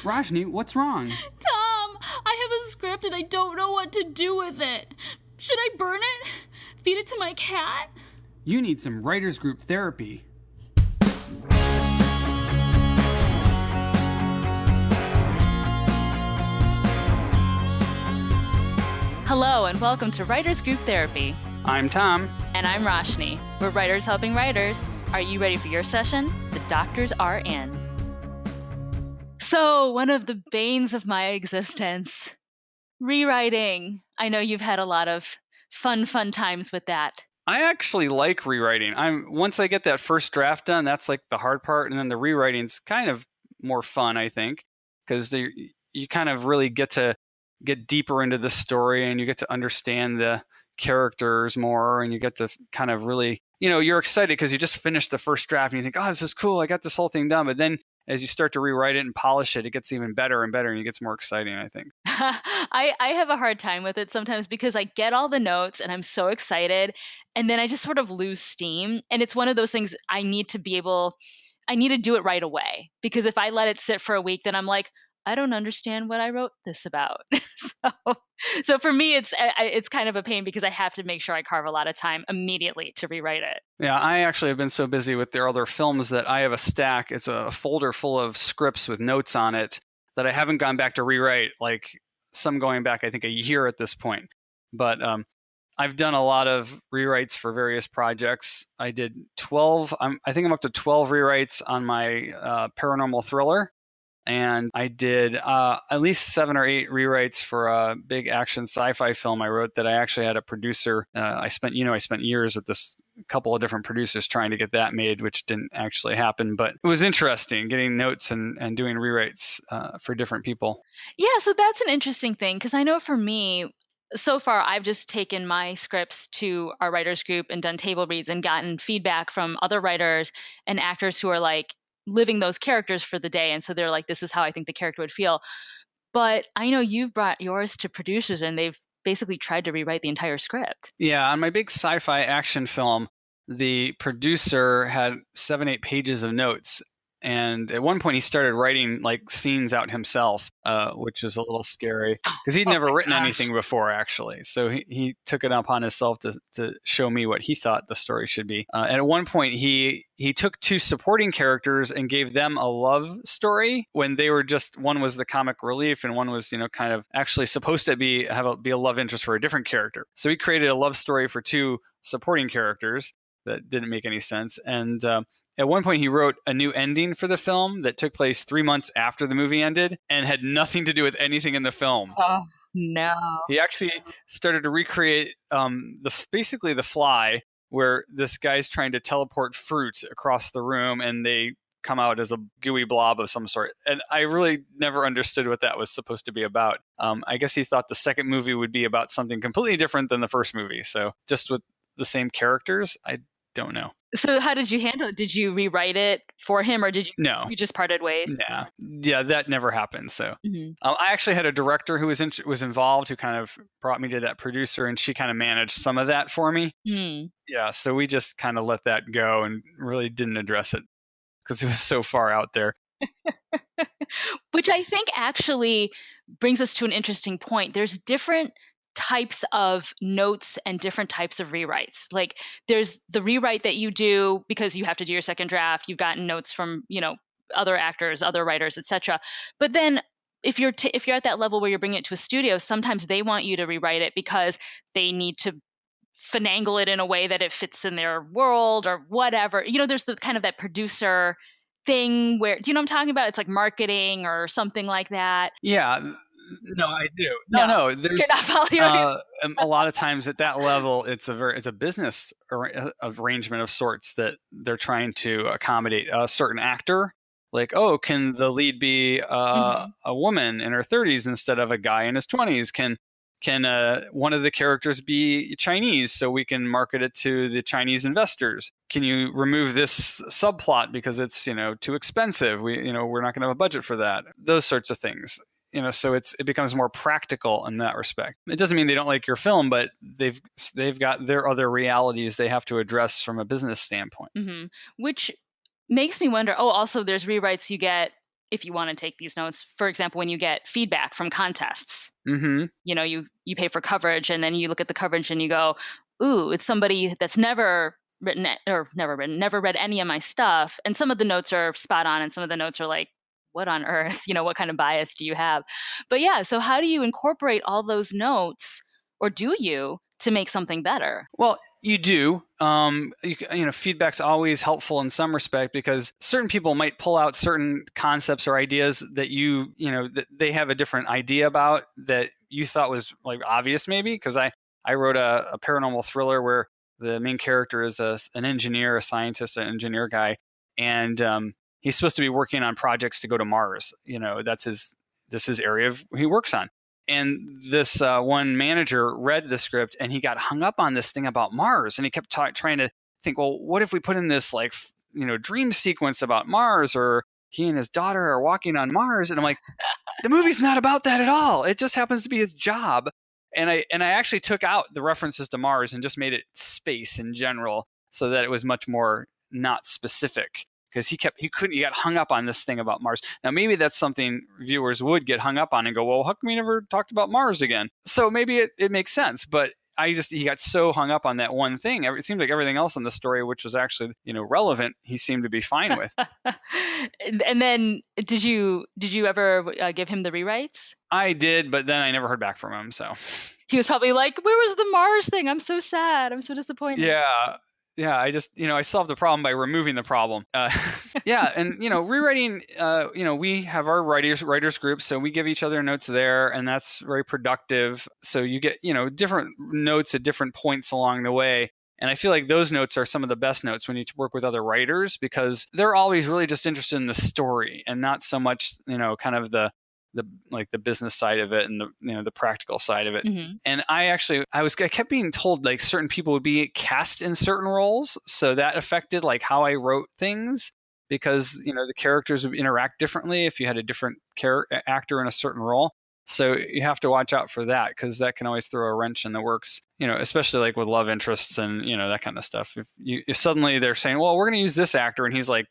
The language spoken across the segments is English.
Rajni, what's wrong? Tom, I have a script and I don't know what to do with it. Should I burn it? Feed it to my cat? You need some writers group therapy. Hello and welcome to Writers Group Therapy. I'm Tom. And I'm Roshni. We're writers helping writers. Are you ready for your session? The doctors are in. So, one of the banes of my existence, rewriting. I know you've had a lot of fun times with that. I actually like rewriting. Once I get that first draft done, that's like the hard part, and then the rewriting's kind of more fun, I think, because you kind of really get to get deeper into the story and you get to understand the characters more, and you get to kind of really, you're excited because you just finished the first draft and you think, oh, this is cool, I got this whole thing done. But then as you start to rewrite it and polish it, it gets even better and better, and it gets more exciting, I think. I have a hard time with it sometimes because I get all the notes and I'm so excited, and then I just sort of lose steam. And it's one of those things I need to do it right away, because if I let it sit for a week, then I'm like, I don't understand what I wrote this about. So for me, it's kind of a pain because I have to make sure I carve a lot of time immediately to rewrite it. Yeah, I actually have been so busy with their other films that I have a stack. It's a folder full of scripts with notes on it that I haven't gone back to rewrite, like some going back, I think, a year at this point. But I've done a lot of rewrites for various projects. I did 12, I think I'm up to 12 rewrites on my paranormal thriller. And I did at least 7 or 8 rewrites for a big action sci-fi film I wrote that I actually had a producer. I spent years with this couple of different producers trying to get that made, which didn't actually happen. But it was interesting getting notes and doing rewrites for different people. Yeah, so that's an interesting thing, because I know for me, so far I've just taken my scripts to our writers group and done table reads and gotten feedback from other writers and actors who are like living those characters for the day. And so they're like, this is how I think the character would feel. But I know you've brought yours to producers and they've basically tried to rewrite the entire script. Yeah, on my big sci-fi action film, the producer had 7, 8 pages of notes. And at one point, he started writing like scenes out himself, which was a little scary because he'd never written anything before, actually. So he took it upon himself to show me what he thought the story should be. And at one point, he took 2 supporting characters and gave them a love story when they were just, one was the comic relief and one was, kind of actually supposed to be a love interest for a different character. So he created a love story for 2 supporting characters that didn't make any sense. And at one point, he wrote a new ending for the film that took place 3 months after the movie ended and had nothing to do with anything in the film. Oh, no. He actually started to recreate basically The Fly, where this guy's trying to teleport fruit across the room and they come out as a gooey blob of some sort. And I really never understood what that was supposed to be about. I guess he thought the second movie would be about something completely different than the first movie. So just with the same characters, I don't know. So how did you handle it? Did you rewrite it for him, or did you? No. You just parted ways? Yeah, that never happened. So I actually had a director who was involved, who kind of brought me to that producer, and she kind of managed some of that for me. Yeah, so we just kind of let that go and really didn't address it because it was so far out there. Which I think actually brings us to an interesting point. There's different types of notes and different types of rewrites. Like there's the rewrite that you do because you have to do your second draft. You've gotten notes from, other actors, other writers, etc. But then if you're at that level where you're bringing it to a studio, sometimes they want you to rewrite it because they need to finagle it in a way that it fits in their world or whatever. There's the kind of that producer thing where, do you know what I'm talking about? It's like marketing or something like that. Yeah. No, I do. No. There's You're not following a lot of times at that level, it's a business arrangement of sorts that they're trying to accommodate a certain actor. Like, oh, can the lead be a woman in her 30s instead of a guy in his 20s? Can one of the characters be Chinese so we can market it to the Chinese investors? Can you remove this subplot because it's too expensive? We're not going to have a budget for that. Those sorts of things. So it becomes more practical in that respect. It doesn't mean they don't like your film, but they've got their other realities they have to address from a business standpoint. Which makes me wonder. Oh, also, there's rewrites you get if you want to take these notes. For example, when you get feedback from contests, Mm-hmm. you pay for coverage, and then you look at the coverage and you go, "Ooh, it's somebody that's never read any of my stuff." And some of the notes are spot on, and some of the notes are like, "What on earth? What kind of bias do you have?" But yeah, so how do you incorporate all those notes, or do you, to make something better? Well, you do. Feedback's always helpful in some respect because certain people might pull out certain concepts or ideas that that they have a different idea about that you thought was like obvious, maybe. Because I wrote a paranormal thriller where the main character is an engineer, a scientist, an engineer guy, and he's supposed to be working on projects to go to Mars. This is area he works on. And this one manager read the script and he got hung up on this thing about Mars. And he kept trying to think, well, what if we put in this dream sequence about Mars, or he and his daughter are walking on Mars? And I'm like, the movie's not about that at all. It just happens to be his job. And I actually took out the references to Mars and just made it space in general so that it was much more not specific, because he got hung up on this thing about Mars. Now maybe that's something viewers would get hung up on and go, well, how come we never talked about Mars again? So maybe it makes sense, but he got so hung up on that one thing. It seemed like everything else in the story, which was actually relevant, he seemed to be fine with. And then did you ever give him the rewrites? I did, but then I never heard back from him. So He was probably like, "Where was the Mars thing? I'm so sad. I'm so disappointed." yeah, I just, I solved the problem by removing the problem. Yeah, and rewriting. We have our writers group, so we give each other notes there, and that's very productive. So you get different notes at different points along the way. And I feel like those notes are some of the best notes when you work with other writers, because they're always really just interested in the story and not so much, kind of the business side of it and the practical side of it. Mm-hmm. And I kept being told like certain people would be cast in certain roles, so that affected like how I wrote things, because the characters would interact differently if you had a different actor in a certain role. So you have to watch out for that, because that can always throw a wrench in the works, especially like with love interests and that kind of stuff. If suddenly they're saying, well, we're going to use this actor and he's like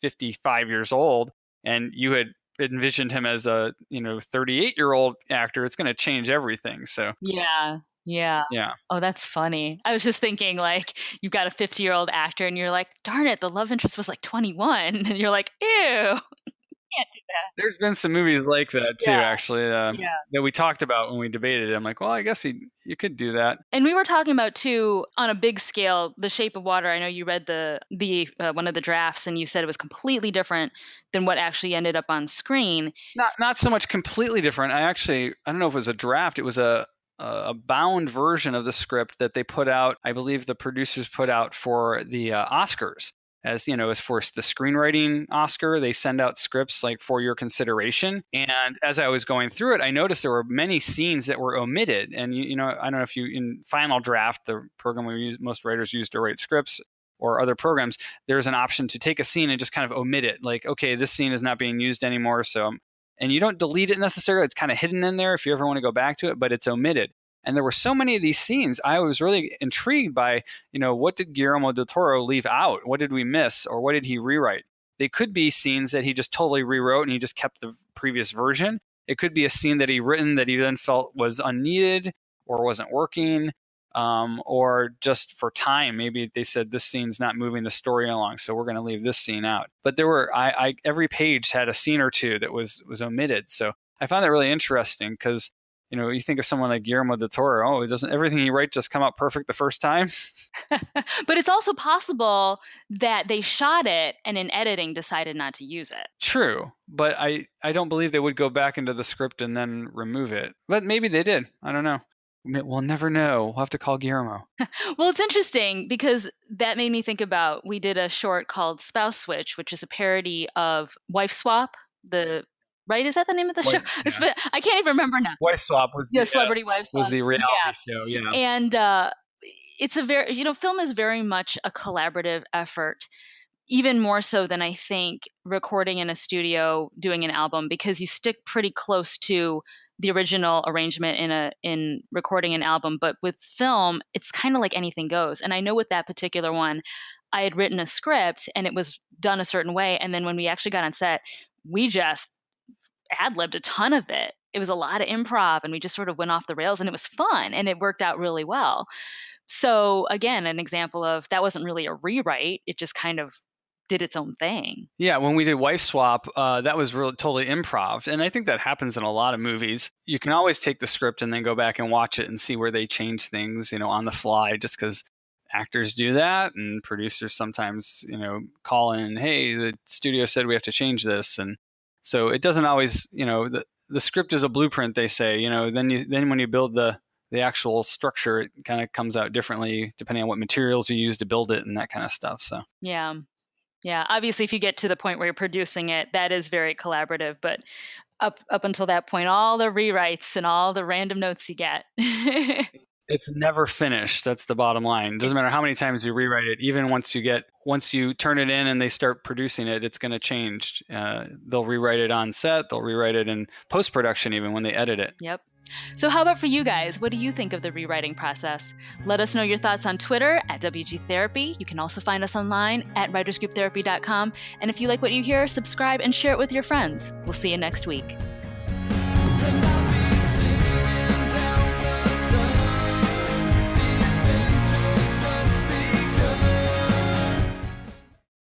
55 years old, and you had envisioned him as a 38-year-old actor, it's going to change everything. So Yeah. Yeah. yeah. Oh, that's funny. I was just thinking, like, you've got a 50-year-old actor and you're like, darn it, the love interest was like 21. And you're like, ew. Can't do that. There's been some movies like that too, Yeah. actually, Yeah. that we talked about when we debated it. I'm like, well, I guess you could do that. And we were talking about too, on a big scale, The Shape of Water. I know you read the one of the drafts, and you said it was completely different than what actually ended up on screen. Not so much completely different. I don't know if it was a draft. It was a bound version of the script that they put out. I believe the producers put out for the Oscars. As for the screenwriting Oscar, they send out scripts like for your consideration. And as I was going through it, I noticed there were many scenes that were omitted. And I don't know if in Final Draft, the program most writers use to write scripts, or other programs, there's an option to take a scene and just kind of omit it. Like, okay, this scene is not being used anymore. So, and you don't delete it necessarily. It's kind of hidden in there if you ever want to go back to it, but it's omitted. And there were so many of these scenes, I was really intrigued by, what did Guillermo del Toro leave out? What did we miss? Or what did he rewrite? They could be scenes that he just totally rewrote and he just kept the previous version. It could be a scene that he written that he then felt was unneeded or wasn't working, or just for time. Maybe they said this scene's not moving the story along, so we're going to leave this scene out. But there were, every page had a scene or two that was omitted. So I found that really interesting, because you think of someone like Guillermo del Toro, it doesn't everything he writes just come out perfect the first time. But it's also possible that they shot it and in editing decided not to use it. True, but I don't believe they would go back into the script and then remove it. But maybe they did. I don't know. We'll never know. We'll have to call Guillermo. Well, it's interesting because that made me think about, we did a short called Spouse Switch, which is a parody of Wife Swap, right? Is that the name of the show? Yeah. I can't even remember now. Wife Swap was Celebrity Wife Swap was the reality show. Yeah. And it's a very, film is very much a collaborative effort, even more so than I think recording in a studio, doing an album, because you stick pretty close to the original arrangement in recording an album. But with film, it's kind of like anything goes. And I know with that particular one, I had written a script and it was done a certain way. And then when we actually got on set, we just ad-libbed a ton of it. It was a lot of improv and we just sort of went off the rails and it was fun and it worked out really well. So again, an example of that wasn't really a rewrite. It just kind of did its own thing. Yeah, when we did Wife Swap, that was totally improv. And I think that happens in a lot of movies. You can always take the script and then go back and watch it and see where they change things, on the fly, just because actors do that and producers sometimes, call in, hey, the studio said we have to change this. And so it doesn't always, the script is a blueprint, they say, then when you build the actual structure, it kind of comes out differently depending on what materials you use to build it and that kind of stuff. So yeah, obviously if you get to the point where you're producing it, that is very collaborative, but up until that point, all the rewrites and all the random notes you get. It's never finished. That's the bottom line. It doesn't matter how many times you rewrite it. Even once you turn it in and they start producing it, it's going to change. They'll rewrite it on set. They'll rewrite it in post-production even when they edit it. Yep. So how about for you guys? What do you think of the rewriting process? Let us know your thoughts on Twitter at WG Therapy. You can also find us online at writersgrouptherapy.com. And if you like what you hear, subscribe and share it with your friends. We'll see you next week.